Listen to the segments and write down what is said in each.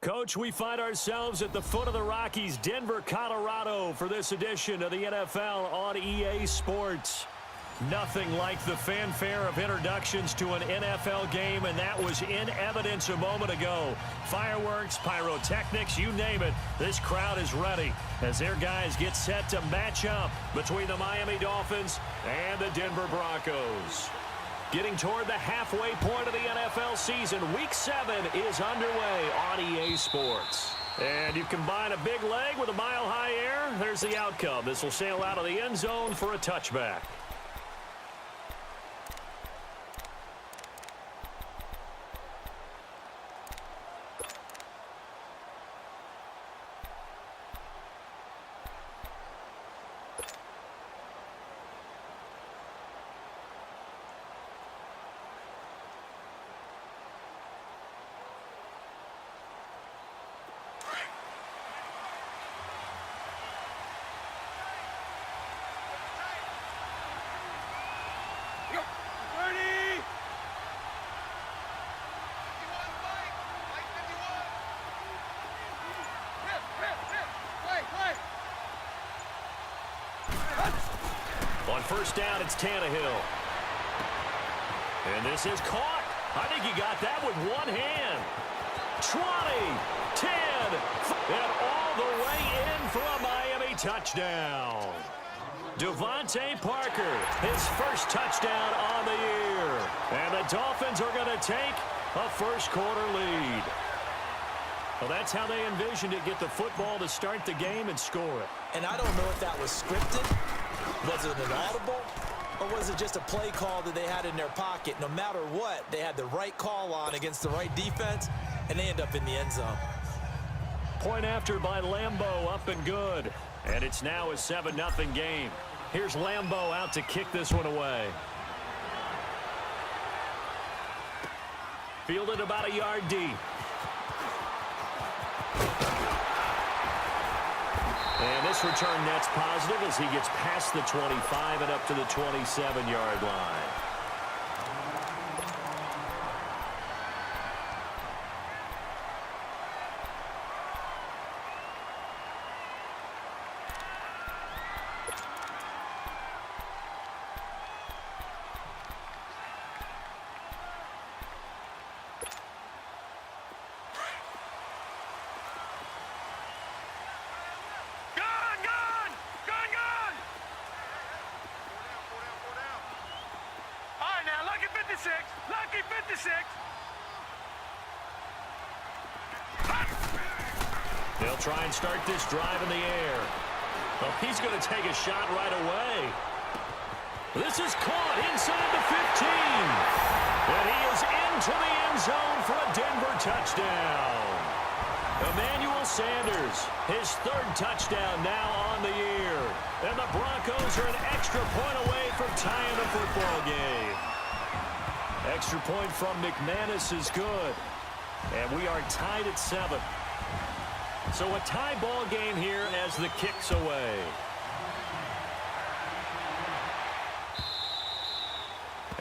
Coach, we find ourselves at the foot of the Rockies, Denver, Colorado, for this edition of the NFL on EA Sports. Nothing like the fanfare of introductions to an NFL game, and that was in evidence a moment ago. Fireworks, pyrotechnics, you name it, this crowd is ready as their guys get set to match up between the Miami Dolphins and the Denver Broncos. Getting toward the halfway point of the NFL season, Week 7 is underway on EA Sports. And you combine a big leg with a mile-high air, there's the outcome. This will sail out of the end zone for a touchback. On first down, it's Tannehill. And this is caught. I think he got that with one hand. 20, 10, and all the way in for a Miami touchdown. Devontae Parker, his first touchdown on the year. And the Dolphins are going to take a first-quarter lead. Well, that's how they envisioned it, get the football to start the game and score it. And I don't know if that was scripted. Was it an audible? Or was it just a play call that they had in their pocket? No matter what, they had the right call on against the right defense, and they end up in the end zone. Point after by Lambeau, up and good. And it's now a 7-0 game. Here's Lambeau out to kick this one away. Fielded about a yard deep. And this return net's positive as he gets past the 25 and up to the 27-yard line. Lucky 56. They'll try and start this drive in the air. Well, he's going to take a shot right away. This is caught inside the 15. And he is into the end zone for a Denver touchdown. Emmanuel Sanders, his third touchdown now on the year. And the Broncos are an extra point away from tying the football game. Extra point from McManus is good. And we are tied at 7. So a tie ball game here as the kick's away.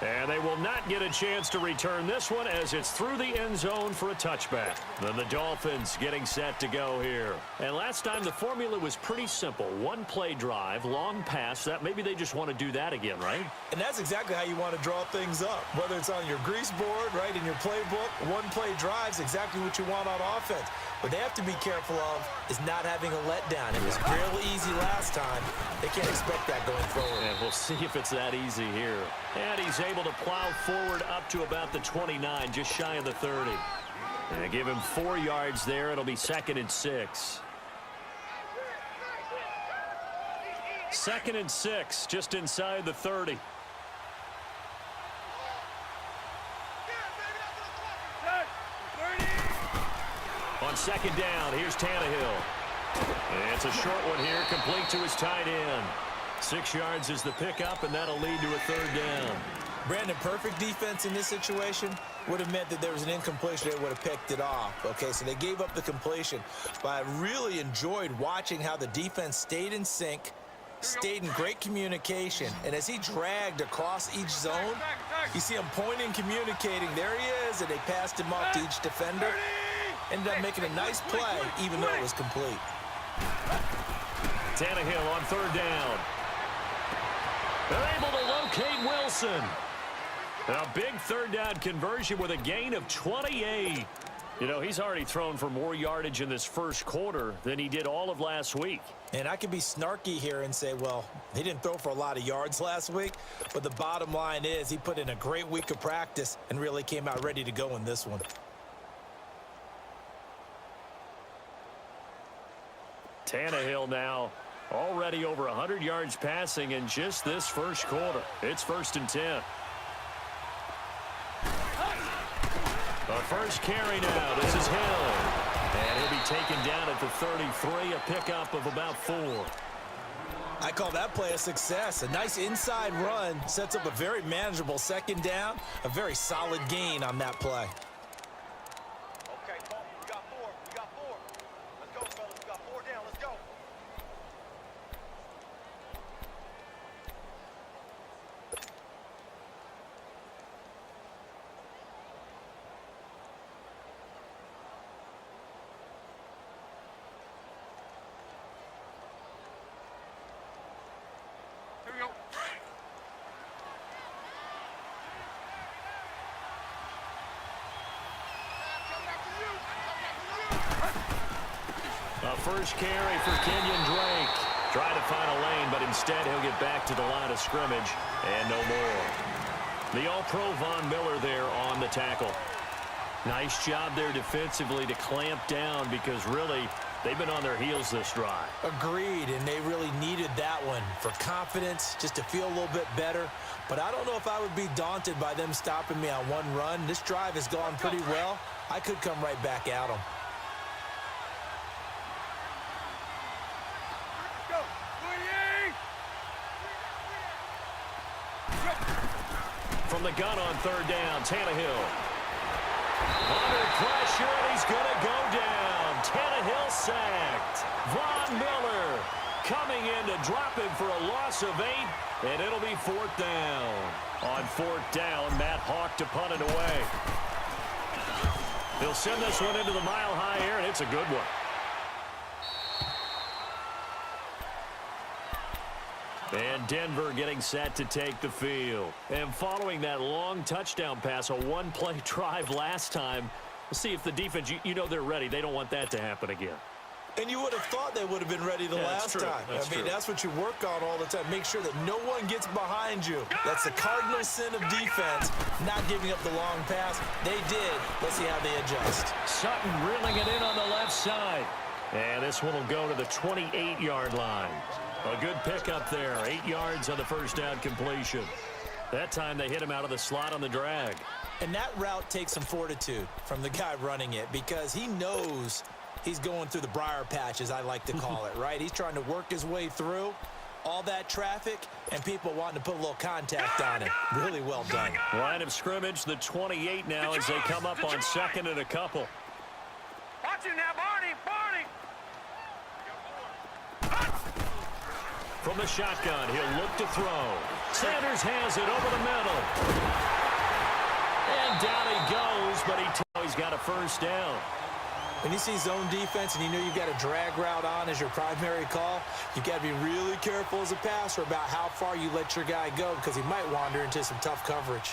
And they will not get a chance to return this one as it's through the end zone for a touchback. Then the Dolphins getting set to go here. And last time the formula was pretty simple. One play drive, long pass. That maybe they just want to do that again, right? And that's exactly how you want to draw things up. Whether it's on your grease board, right, in your playbook, one play drive's exactly what you want on offense. What they have to be careful of is not having a letdown. It was real easy last time. They can't expect that going forward. And we'll see if it's that easy here. And he's able to plow forward up to about the 29, just shy of the 30. And they give him 4 yards there. It'll be 2nd and 6. 2nd and 6, just inside the 30. On 2nd down, here's Tannehill. And it's a short one here, complete to his tight end. 6 yards is the pickup, and that'll lead to a 3rd down. Brandon, perfect defense in this situation would have meant that there was an incompletion. They would have picked it off. Okay, so they gave up the completion. But I really enjoyed watching how the defense stayed in sync, stayed in great communication. And as he dragged across each zone, you see him pointing, communicating. There he is, and they passed him off to each defender. Ended up making a nice play, even though it was complete. Tannehill on third down. They're able to locate Wilson. A big third down conversion with a gain of 28. You know, he's already thrown for more yardage in this first quarter than he did all of last week. And I could be snarky here and say, well, he didn't throw for a lot of yards last week, but the bottom line is he put in a great week of practice and really came out ready to go in this one. Tannehill now already over 100 yards passing in just this first quarter. It's 1st and 10. The first carry now. This is Hill. And he'll be taken down at the 33, a pickup of about 4. I call that play a success. A nice inside run sets up a very manageable second down. A very solid gain on that play. Okay, Paul, we got 4. We got 4. Let's go, fellas. We got 4 down. Let's go. Here we go. A first carry for Kenyon Drake. Trying to find a lane, but instead he'll get back to the line of scrimmage and no more. The All-Pro Von Miller there on the tackle. Nice job there defensively to clamp down because really they've been on their heels this drive. Agreed, and they really needed that one for confidence, just to feel a little bit better. But I don't know if I would be daunted by them stopping me on one run. This drive has gone pretty well. I could come right back at them. Go. From the gun on third down, Tannehill. Under pressure, and he's going to go down. Tannehill sacked. Von Miller coming in to drop him for a loss of 8, and it'll be 4th down. On 4th down, Matt Hawk to punt it away. He'll send this one into the mile-high air, and it's a good one. And Denver getting set to take the field. And following that long touchdown pass, a one-play drive last time, let's see if the defense, you know they're ready. They don't want that to happen again. And you would have thought they would have been ready the last time. That's what you work on all the time. Make sure that no one gets behind you. That's the cardinal sin of defense, not giving up the long pass. They did. Let's see how they adjust. Sutton reeling it in on the left side. And this one will go to the 28-yard line. A good pickup there. 8 yards on the first down completion. That time they hit him out of the slot on the drag. And that route takes some fortitude from the guy running it because he knows he's going through the briar patch, as I like to call it, right? He's trying to work his way through all that traffic and people wanting to put a little contact on it. Really well done. Line of scrimmage, the 28 now as they come up on 2nd and a couple. Watch it now, Barney. From the shotgun, he'll look to throw. Sanders has it over the middle. And down he goes, but he's got a first down. When you see zone defense and you know you've got a drag route on as your primary call, you've got to be really careful as a passer about how far you let your guy go because he might wander into some tough coverage.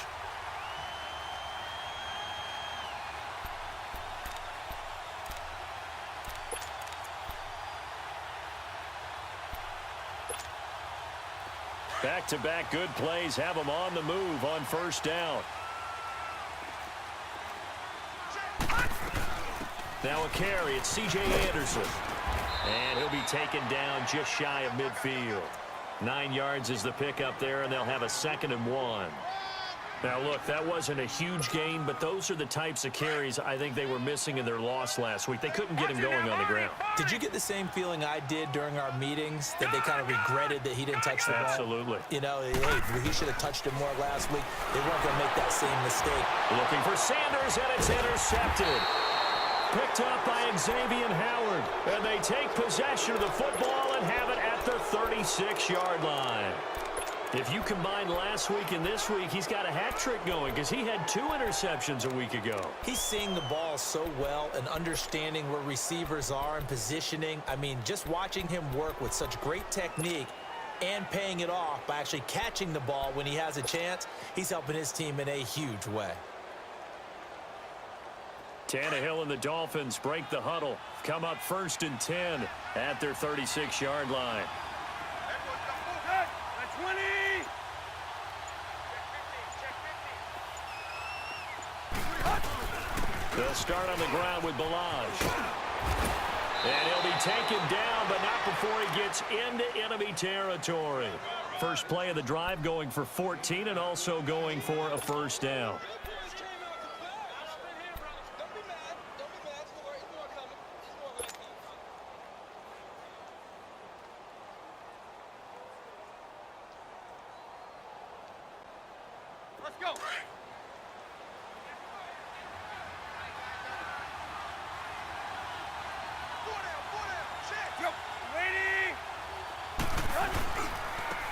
Back-to-back good plays have him on the move on first down. Now a carry, it's C.J. Anderson. And he'll be taken down just shy of midfield. 9 yards is the pickup there, and they'll have a 2nd and 1. Now, look, that wasn't a huge gain, but those are the types of carries I think they were missing in their loss last week. They couldn't get him going on the ground. Did you get the same feeling I did during our meetings, that they kind of regretted that he didn't touch the ball? Absolutely. You know, hey, he should have touched it more last week. They weren't going to make that same mistake. Looking for Sanders, and it's intercepted. Picked up by Xavier Howard. And they take possession of the football and have it at the 36-yard line. If you combine last week and this week, he's got a hat trick going because he had 2 interceptions a week ago. He's seeing the ball so well and understanding where receivers are and positioning. I mean, just watching him work with such great technique and paying it off by actually catching the ball when he has a chance, he's helping his team in a huge way. Tannehill and the Dolphins break the huddle. Come up 1st and 10 at their 36-yard line. That's 20. They'll start on the ground with Balaj. And he'll be taken down, but not before he gets into enemy territory. First play of the drive going for 14 and also going for a first down. Let's go.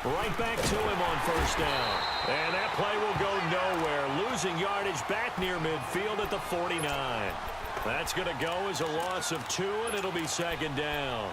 Right back to him on first down. And that play will go nowhere. Losing yardage back near midfield at the 49. That's going to go as a loss of 2, and it'll be 2nd down.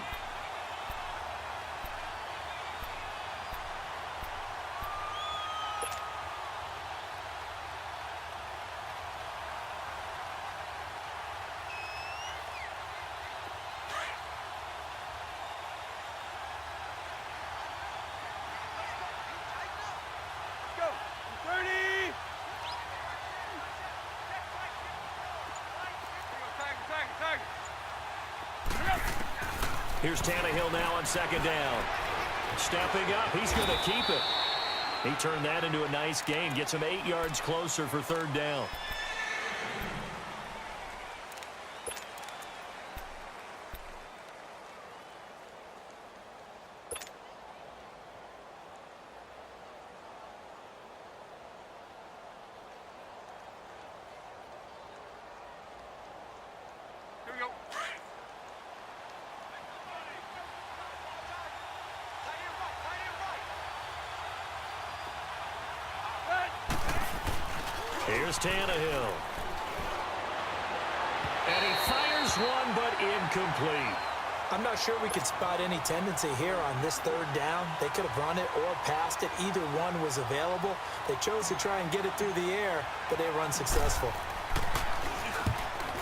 Here's Tannehill now on 2nd down. Stepping up, he's going to keep it. He turned that into a nice gain, gets him 8 yards closer for 3rd down. Here we go. Here's Tannehill. And he fires one, but incomplete. I'm not sure we could spot any tendency here on this 3rd down. They could have run it or passed it. Either one was available. They chose to try and get it through the air, but they were unsuccessful.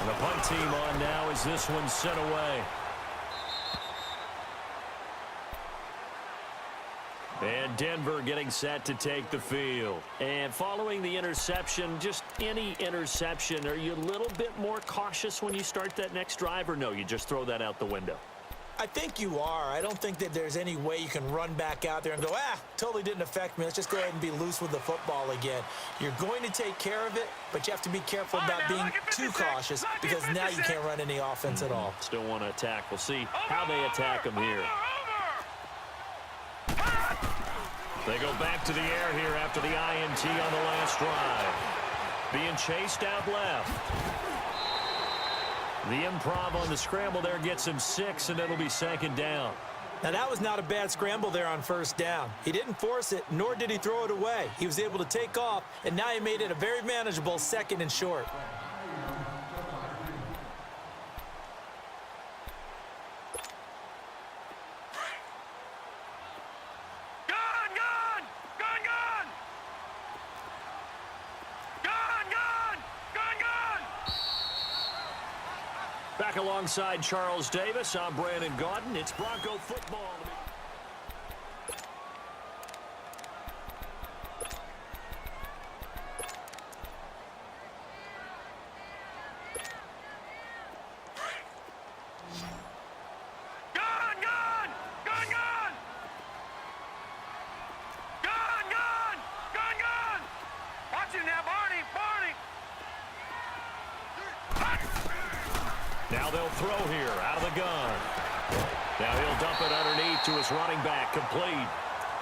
And the punt team on now as this one's sent away. And Denver getting set to take the field. And following the interception, just any interception, are you a little bit more cautious when you start that next drive, or no, you just throw that out the window? I think you are. I don't think that there's any way you can run back out there and go, totally didn't affect me. Let's just go ahead and be loose with the football again. You're going to take care of it, but you have to be careful about being too cautious because now you can't run any offense at all. Still want to attack. We'll see how they attack them here. They go back to the air here after the INT on the last drive. Being chased out left. The improv on the scramble there gets him 6, and it'll be 2nd down. Now, that was not a bad scramble there on 1st down. He didn't force it, nor did he throw it away. He was able to take off, and now he made it a very manageable 2nd and short. Back alongside Charles Davis, I'm Brandon Gaudin. It's Bronco football. Now they'll throw here out of the gun. Now he'll dump it underneath to his running back, complete.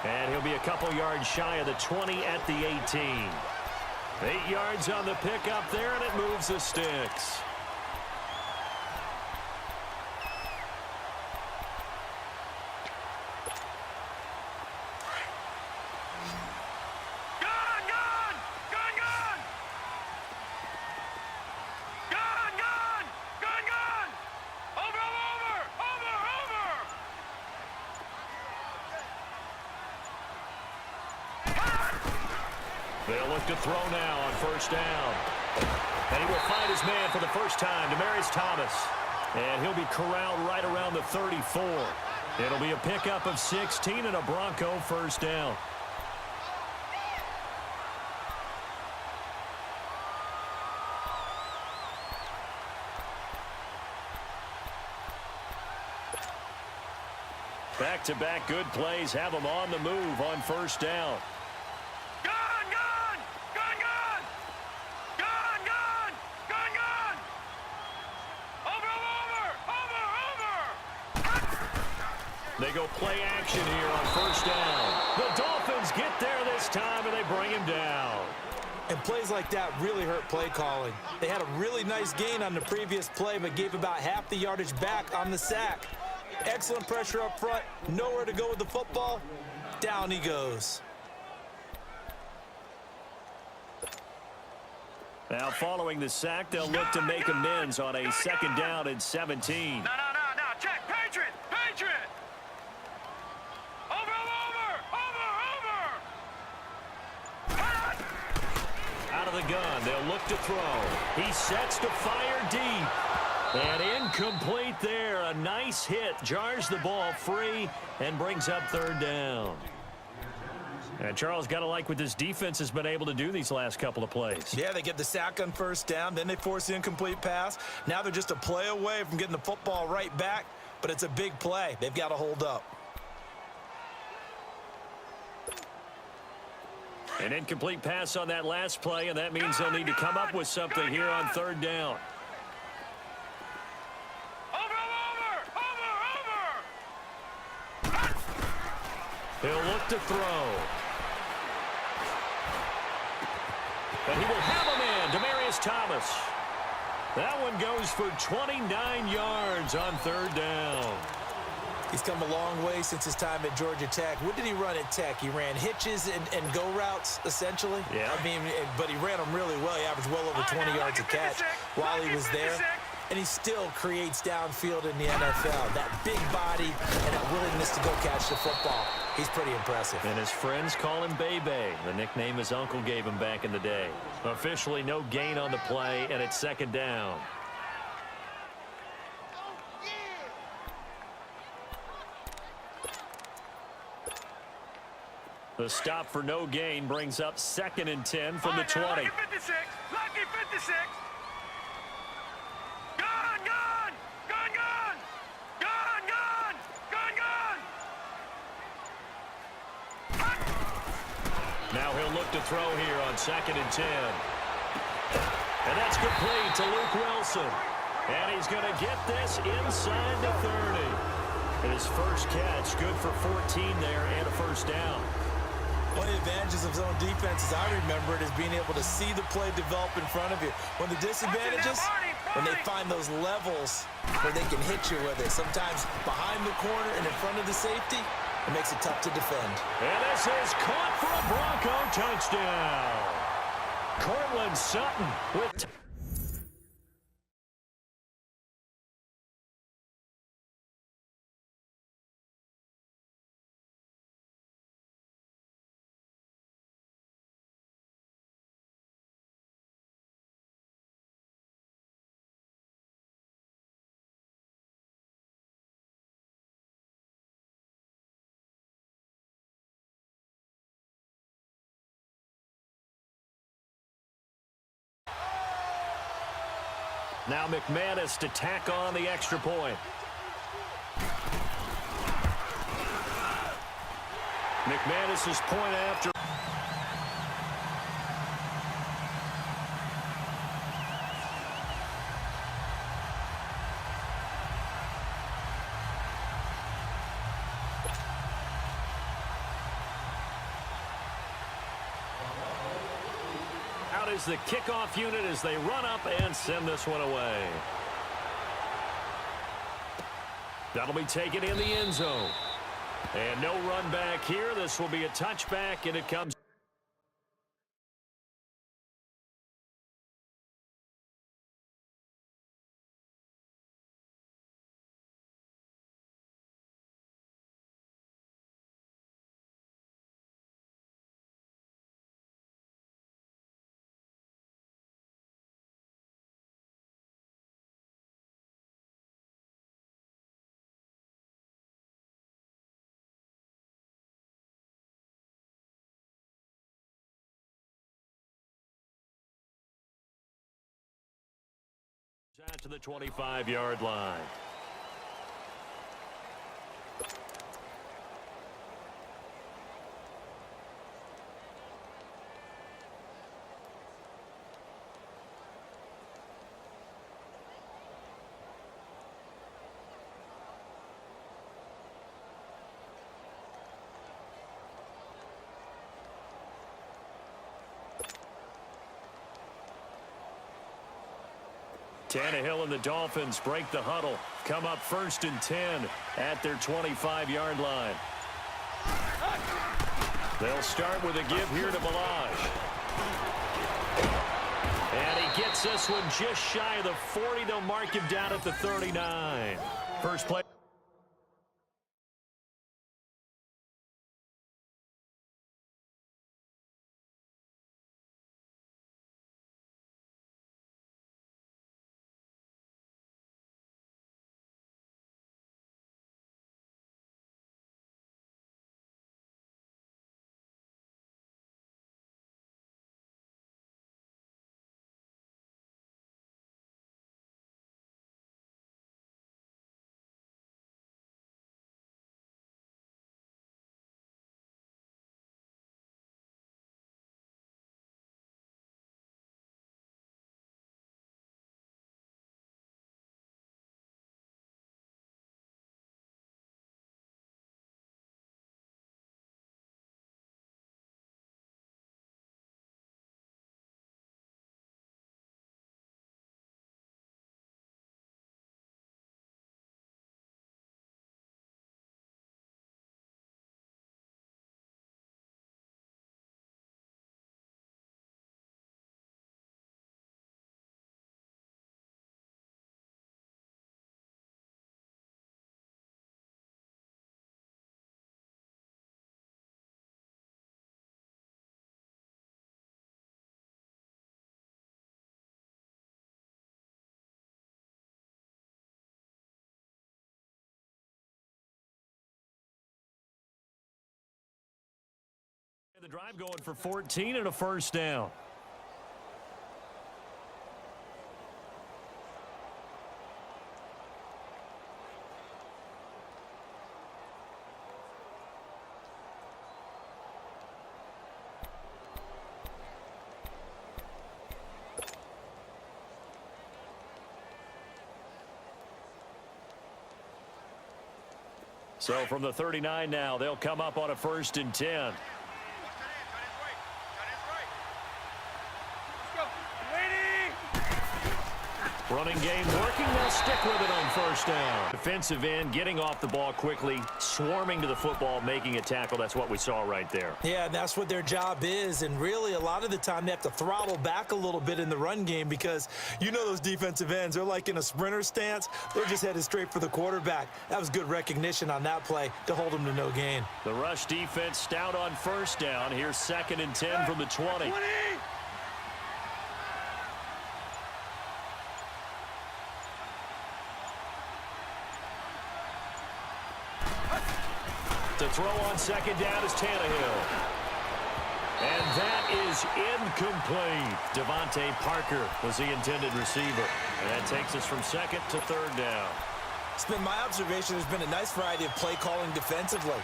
And he'll be a couple yards shy of the 20 at the 18. 8 yards on the pickup there, and it moves the sticks. They'll look to throw now on first down. And he will find his man for the first time, Demaryius Thomas. And he'll be corralled right around the 34. It'll be a pickup of 16 and a Bronco first down. Back-to-back good plays have them on the move on first down. Gun, gun! Gun, gun! Gun, gun! Gun, gun! Over, over! Over, over! They go play action here on first down. The Dolphins get there this time, and they bring him down. And plays like that really hurt play calling. They had a really nice gain on the previous play, but gave about half the yardage back on the sack. Excellent pressure up front. Nowhere to go with the football. Down he goes. Now, following the sack, they'll look to make amends on a second down and 17. No. Check. Patriot! Patriot! Over, Out of the gun, they'll look to throw. He sets to fire deep. And incomplete there. A nice hit. Jars the ball free and brings up third down. And Charles, got to like what this defense has been able to do these last couple of plays. Yeah, they get the sack on first down. Then they force the incomplete pass. Now they're just a play away from getting the football right back. But it's a big play. They've got to hold up. An incomplete pass on that last play, and that means they'll need to come up with something here on third down. He'll look to throw. And he will have a man, Demaryius Thomas. That one goes for 29 yards on third down. He's come a long way since his time at Georgia Tech. What did he run at Tech? He ran hitches and go routes, essentially. Yeah. I mean, but he ran them really well. He averaged well over 20 yards a catch while he was there. And he still creates downfield in the NFL. That big body and that willingness to go catch the football. He's pretty impressive. And his friends call him Bebe, the nickname his uncle gave him back in the day. Officially no gain on the play, and it's second down. The stop for no gain brings up 2nd and 10 from the 20. Lucky 56! Lucky 56! Gun, gun! Gun, gun! Gun, gun! Gun, gun! Now he'll look to throw here on 2nd and 10. And that's complete to Luke Wilson. And he's going to get this inside the 30. His first catch, good for 14 there and a first down. One of the advantages of zone defense, as I remember it, is being able to see the play develop in front of you. One of the disadvantages, when they find those levels where they can hit you with it. Sometimes behind the corner and in front of the safety, it makes it tough to defend. And this is caught for a Bronco touchdown. Cortland Sutton with... Now McManus to tack on the extra point. McManus's point after. Out is the kickoff unit as they run up and send this one away. That'll be taken in the end zone. And no run back here. This will be a touchback, and it comes. Out to the 25-yard line. Tannehill and the Dolphins break the huddle. Come up 1st and 10 at their 25-yard line. They'll start with a give here to Balaj. And he gets this one just shy of the 40. They'll mark him down at the 39. First play. The drive going for 14 and a first down. So from the 39 now, they'll come up on a 1st and 10. Running game working. They'll stick with it on 1st down. Defensive end getting off the ball quickly, swarming to the football, making a tackle. That's what we saw right there. Yeah, and that's what their job is. And really, a lot of the time, they have to throttle back a little bit in the run game because you know those defensive ends, they're like in a sprinter stance. They're just headed straight for the quarterback. That was good recognition on that play to hold them to no gain. The rush defense stout on 1st down. Here's 2nd and 10 from the 20. To throw on 2nd down is Tannehill. And that is incomplete. Devontae Parker was the intended receiver. And that takes us from 2nd to 3rd down. It's been my observation there's been a nice variety of play calling defensively.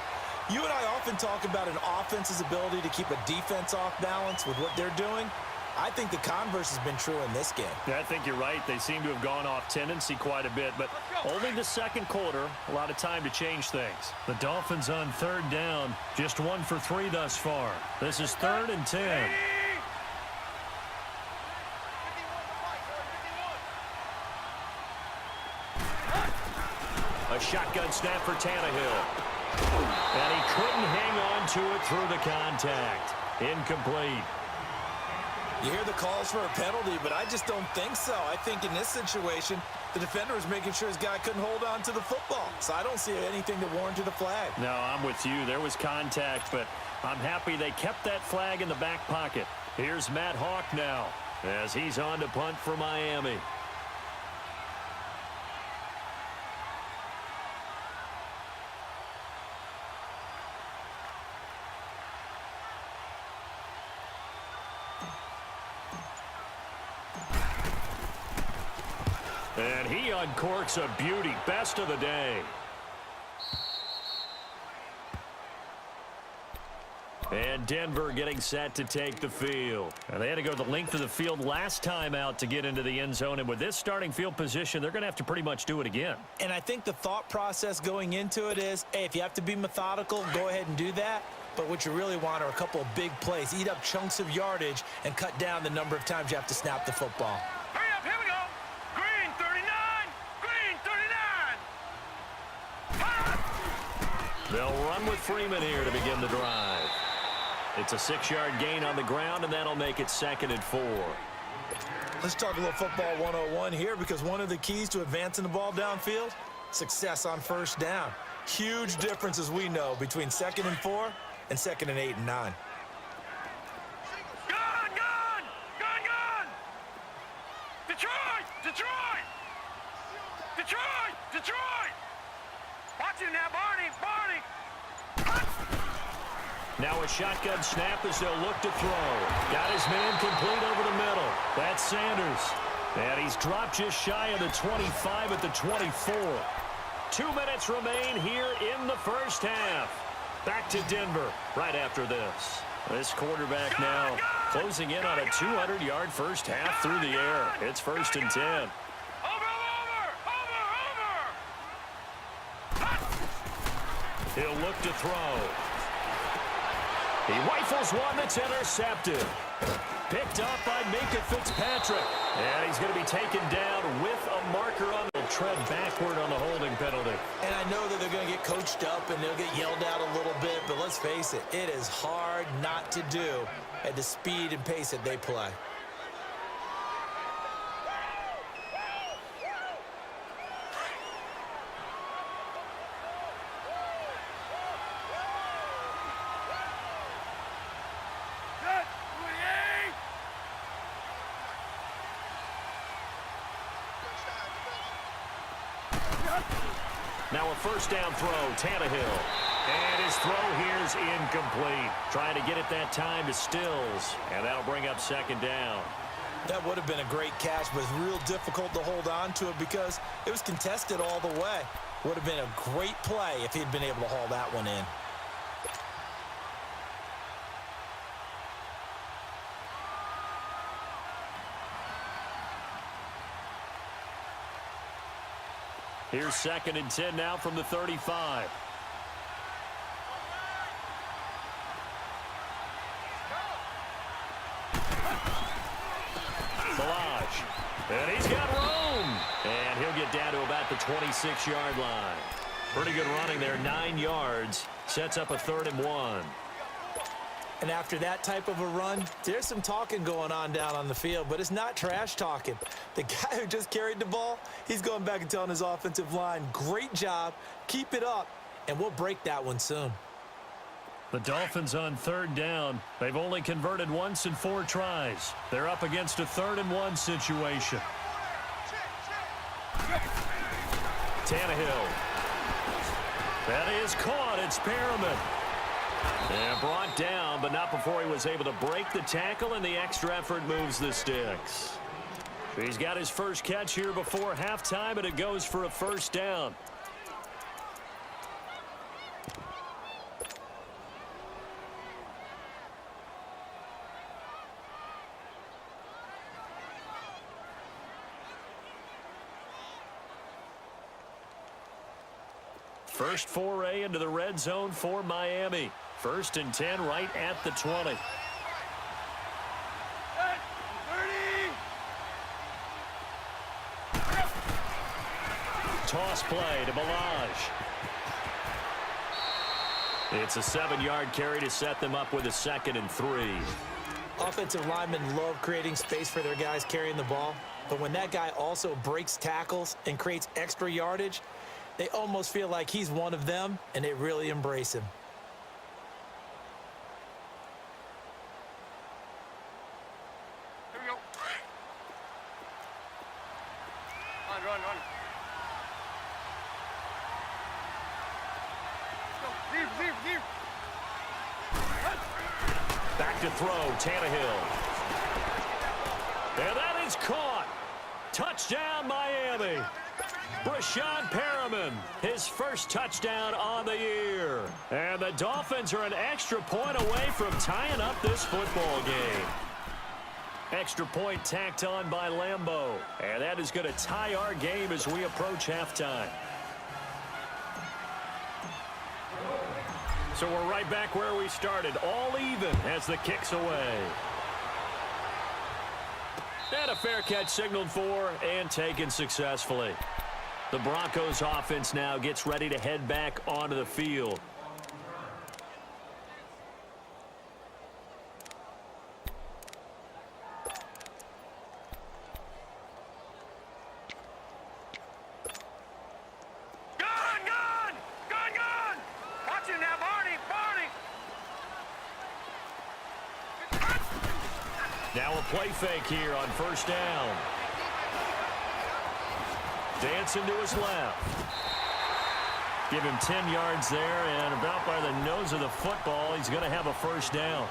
You and I often talk about an offense's ability to keep a defense off balance with what they're doing. I think the converse has been true in this game. Yeah, I think you're right. They seem to have gone off tendency quite a bit, but only the 2nd quarter, a lot of time to change things. The Dolphins on 3rd down, just 1 for 3 thus far. This is 3rd and 10. A shotgun snap for Tannehill. And he couldn't hang on to it through the contact. Incomplete. You hear the calls for a penalty, but I just don't think so. I think in this situation, the defender was making sure his guy couldn't hold on to the football. So I don't see anything that warranted a flag. No, I'm with you. There was contact, but I'm happy they kept that flag in the back pocket. Here's Matt Hawk now as he's on to punt for Miami. And he uncorks a beauty. Best of the day. And Denver getting set to take the field. And they had to go the length of the field last time out to get into the end zone. And with this starting field position, they're going to have to pretty much do it again. And I think the thought process going into it is, hey, if you have to be methodical, go ahead and do that. But what you really want are a couple of big plays. Eat up chunks of yardage and cut down the number of times you have to snap the football. Hurry up, here we go. Green 39. Green 39. They'll run with Freeman here to begin the drive. It's a 6-yard gain on the ground, and that'll make it 2nd and 4. Let's talk a little football 101 here, because one of the keys to advancing the ball downfield, success on first down. Huge difference, as we know, between 2nd and 4 and 2nd and 8 and 9. Gun! Gun! Gun! Gun! Detroit! Detroit! Detroit! Detroit! Watch him now, Barney! Barney! Now a shotgun snap as they'll look to throw. Got his man complete over the middle. That's Sanders. And he's dropped just shy of the 25 at the 24. 2 minutes remain here in the first half. Back to Denver right after this. This quarterback now closing in on a 200-yard first half through the air. It's 1st and 10. Over! He'll look to throw. He rifles one that's intercepted. Picked up by Minka Fitzpatrick. And he's going to be taken down with a marker on the tread backward on the holding penalty. And I know that they're going to get coached up and they'll get yelled out a little bit, but let's face it, it is hard not to do at the speed and pace that they play. Now a first down throw, Tannehill. And his throw here's incomplete. Trying to get it that time to Stills. And that'll bring up 2nd down. That would have been a great catch, but it's real difficult to hold on to it because it was contested all the way. Would have been a great play if he'd been able to haul that one in. Here's 2nd and 10 now from the 35. Balaj. And he's got room. And he'll get down to about the 26-yard line. Pretty good running there, 9 yards. Sets up a 3rd and 1. And after that type of a run, there's some talking going on down on the field, but it's not trash talking. The guy who just carried the ball, he's going back and telling his offensive line, great job, keep it up, and we'll break that one soon. The Dolphins on 3rd down. They've only converted once in 4 tries. They're up against a 3rd and 1 situation. Tannehill. That is caught. It's Perriman. And brought down, but not before he was able to break the tackle, and the extra effort moves the sticks. He's got his first catch here before halftime, and it goes for a first down. First foray into the red zone for Miami. 1st and 10 right at the 20. Toss play to Balaj. It's a 7-yard carry to set them up with a 2nd and 3. Offensive linemen love creating space for their guys carrying the ball, but when that guy also breaks tackles and creates extra yardage, they almost feel like he's one of them, and they really embrace him. Here we go. Run. Leave. Back to throw, Tannehill. And that is caught. Touchdown, Miami. Brashad Perriman, his first touchdown on the year. And the Dolphins are an extra point away from tying up this football game. Extra point tacked on by Lambeau. And that is going to tie our game as we approach halftime. So we're right back where we started, all even as the kick's away. And a fair catch signaled for and taken successfully. The Broncos offense now gets ready to head back onto the field. Now a play fake here on first down. Dancing to his left. Give him 10 yards there, and about by the nose of the football, he's going to have a first down.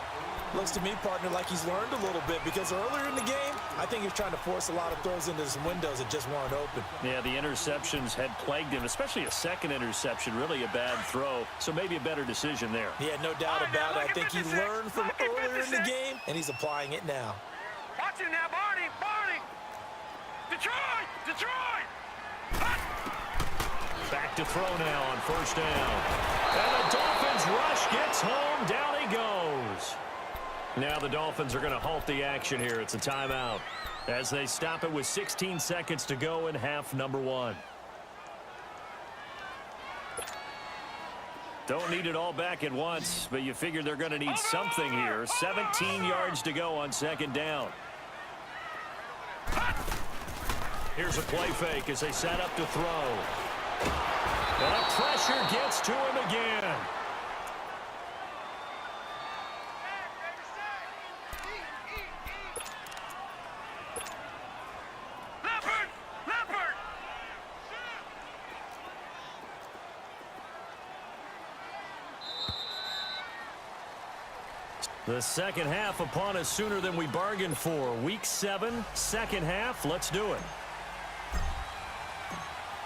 Looks to me, partner, like he's learned a little bit because earlier in the game, I think he was trying to force a lot of throws into some windows that just weren't open. Yeah, the interceptions had plagued him, especially a second interception, really a bad throw. So maybe a better decision there. Yeah, no doubt about it. I think he learned from earlier in the game, and he's applying it now. Watch it now, Barney! Barney! Detroit! Detroit! Back to throw now on first down. And the Dolphins rush gets home. Down he goes. Now the Dolphins are going to halt the action here. It's a timeout as they stop it with 16 seconds to go in half number one. Don't need it all back at once, but you figure they're going to need something here. 17 yards to go on second down. Here's a play fake as they set up to throw. And the pressure gets to him again. The second half upon us sooner than we bargained for. Week 7, second half. Let's do it.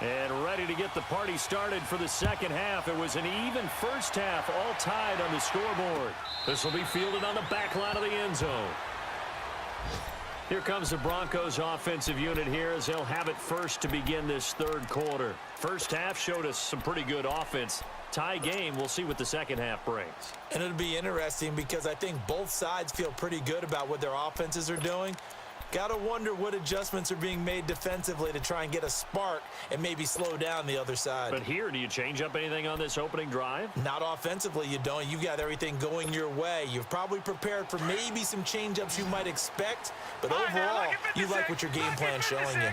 And ready to get the party started for the second half. It was an even first half, all tied on the scoreboard. This will be fielded on the back line of the end zone. Here comes the Broncos offensive unit here as they'll have it first to begin this third quarter. First half showed us some pretty good offense. Tie game, we'll see what the second half brings. And it'll be interesting because I think both sides feel pretty good about what their offenses are doing. Got to wonder what adjustments are being made defensively to try and get a spark and maybe slow down the other side. But here, do you change up anything on this opening drive? Not offensively, you don't. You've got everything going your way. You've probably prepared for maybe some change-ups you might expect, but overall, you like what your game plan's showing you.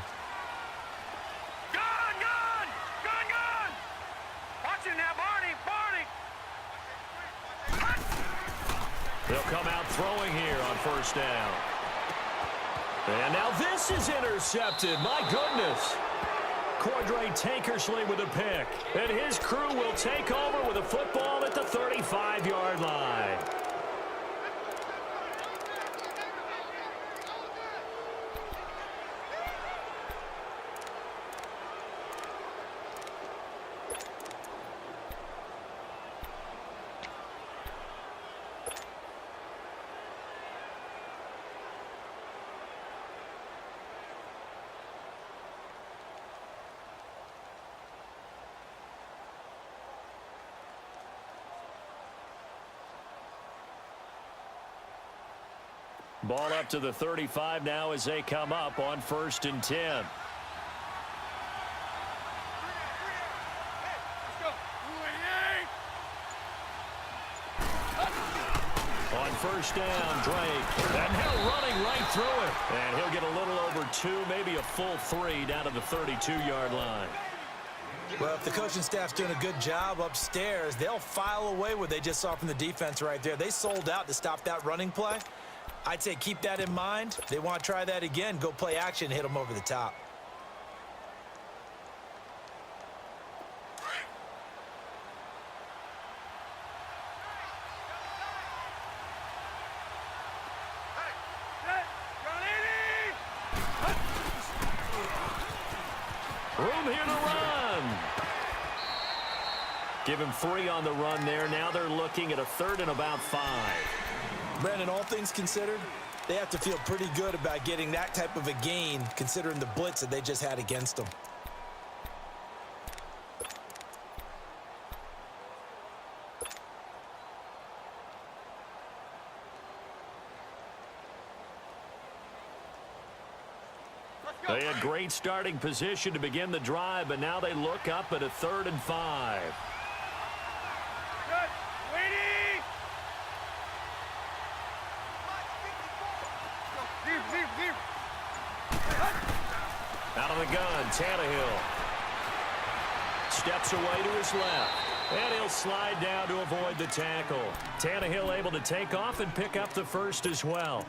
They'll come out throwing here on first down. And now this is intercepted. My goodness. Cordray Tankersley with a pick. And his crew will take over with a football at the 35-yard line. Ball up to the 35 now as they come up on 1st and 10. On first down, Drake. And now running right through it. And he'll get a little over 2, maybe a full 3 down to the 32-yard line. Well, if the coaching staff's doing a good job upstairs, they'll file away what they just saw from the defense right there. They sold out to stop that running play. I'd say keep that in mind. If they want to try that again, go play action and hit them over the top. Room here to run. Give him 3 on the run there. Now they're looking at a 3rd and about 5. Brandon, all things considered, they have to feel pretty good about getting that type of a gain considering the blitz that they just had against them. They had great starting position to begin the drive, but now they look up at a 3rd and 5. Good. Waiting. Deep. Out of the gun, Tannehill. Steps away to his left. And he'll slide down to avoid the tackle. Tannehill able to take off and pick up the 1st as well.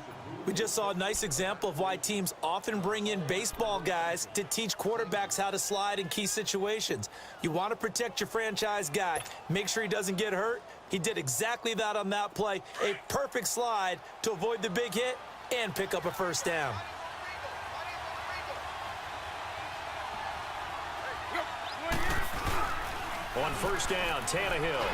We just saw a nice example of why teams often bring in baseball guys to teach quarterbacks how to slide in key situations. You want to protect your franchise guy. Make sure he doesn't get hurt. He did exactly that on that play. A perfect slide to avoid the big hit and pick up a 1st down. On 1st down, Tannehill.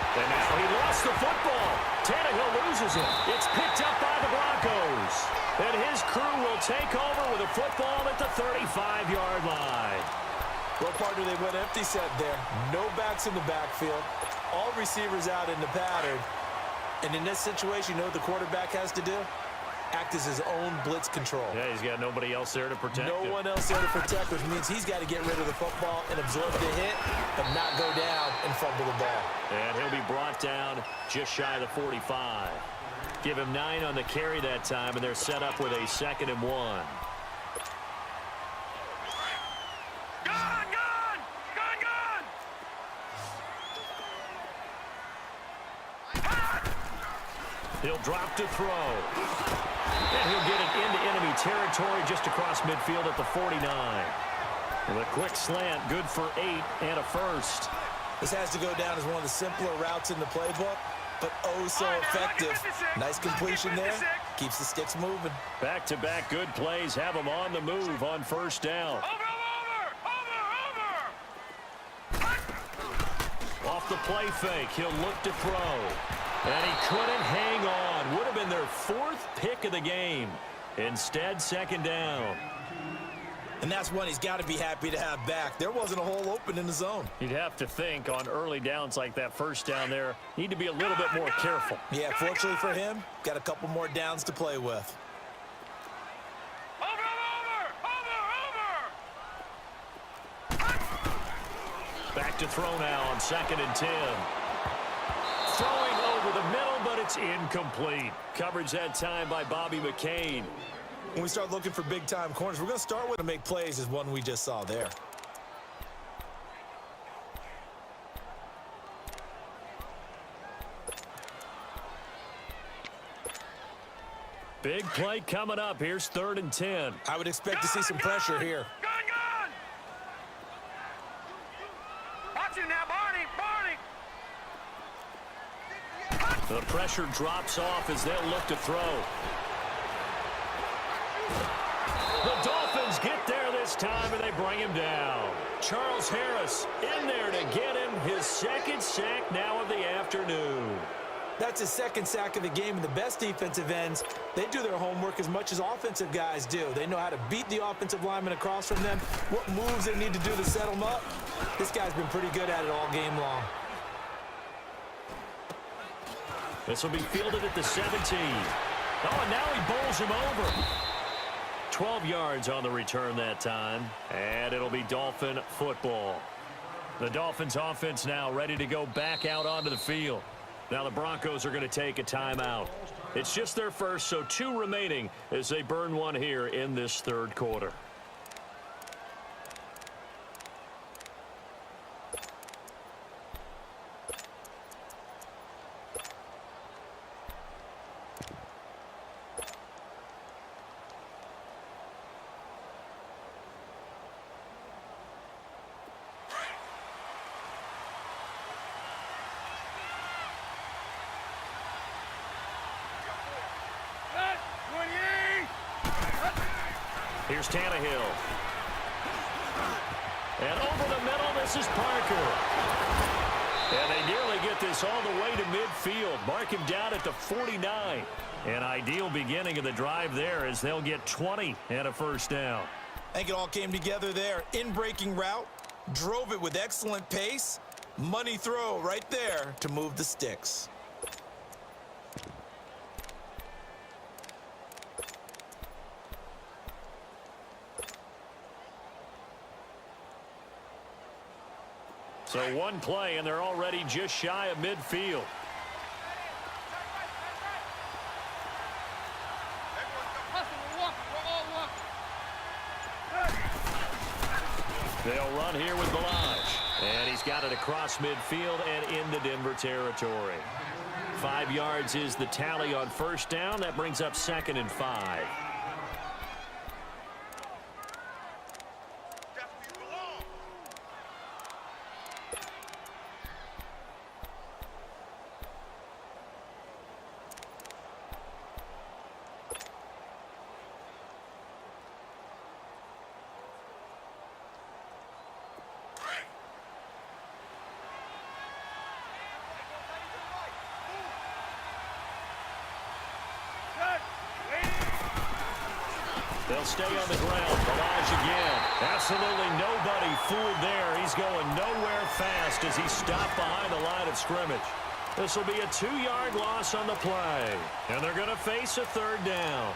And now he lost the football. Tannehill loses it. It's picked up by the Broncos. And his crew will take over with a football at the 35-yard line. Well, partner, they went empty set there. No backs in the backfield. All receivers out in the pattern. And in this situation, you know what the quarterback has to do? Act as his own blitz control. Yeah, he's got nobody else there to protect him. No one else there to protect, which means he's got to get rid of the football and absorb the hit, but not go down and fumble the ball. And he'll be brought down just shy of the 45. Give him 9 on the carry that time, and they're set up with a 2nd and 1. He'll drop to throw. And he'll get it into enemy territory just across midfield at the 49. With a quick slant, good for 8 and a 1st. This has to go down as one of the simpler routes in the playbook, but oh so effective. Nice completion there. Keeps the sticks moving. Back-to-back good plays have him on the move on 1st down. Off the play fake, he'll look to throw. And he couldn't hang on. Would have been their 4th pick of the game. Instead, 2nd down. And that's one he's got to be happy to have back. There wasn't a hole open in the zone. You'd have to think on early downs like that 1st down there, need to be a little bit more careful. Yeah, fortunately for him, got a couple more downs to play with. Back to throw now on 2nd and 10. Throwing over the middle, but it's incomplete. Coverage that time by Bobby McCain. When we start looking for big-time corners, we're going to start with to make plays as one we just saw there. Big play coming up. Here's 3rd and 10. I would expect to see some pressure here. Watch it now, Barney. The pressure drops off as they'll look to throw. The Dolphins get there this time, and they bring him down. Charles Harris in there to get him his 2nd sack now of the afternoon. That's his 2nd sack of the game, and the best defensive ends, they do their homework as much as offensive guys do. They know how to beat the offensive lineman across from them, what moves they need to do to set them up. This guy's been pretty good at it all game long. This will be fielded at the 17. Oh, and now he bowls him over. 12 yards on the return that time, and it'll be Dolphin football. The Dolphins offense now ready to go back out onto the field. Now the Broncos are going to take a timeout. It's just their first, so 2 remaining as they burn one here in this 3rd quarter. Here's Tannehill. This is Parker. And they nearly get this all the way to midfield. Mark him down at the 49. An ideal beginning of the drive there as they'll get 20 and a first down. I think it all came together there. In-breaking route, drove it with excellent pace. Money throw right there to move the sticks. So one play, and they're already just shy of midfield. They'll run here with Balaj. And he's got it across midfield and into Denver territory. 5 yards is the tally on first down. That brings up 2nd and 5. They'll stay on the ground. Balaj again. Absolutely nobody fooled there. He's going nowhere fast as he stopped behind the line of scrimmage. This will be a 2-yard loss on the play. And they're going to face a 3rd down.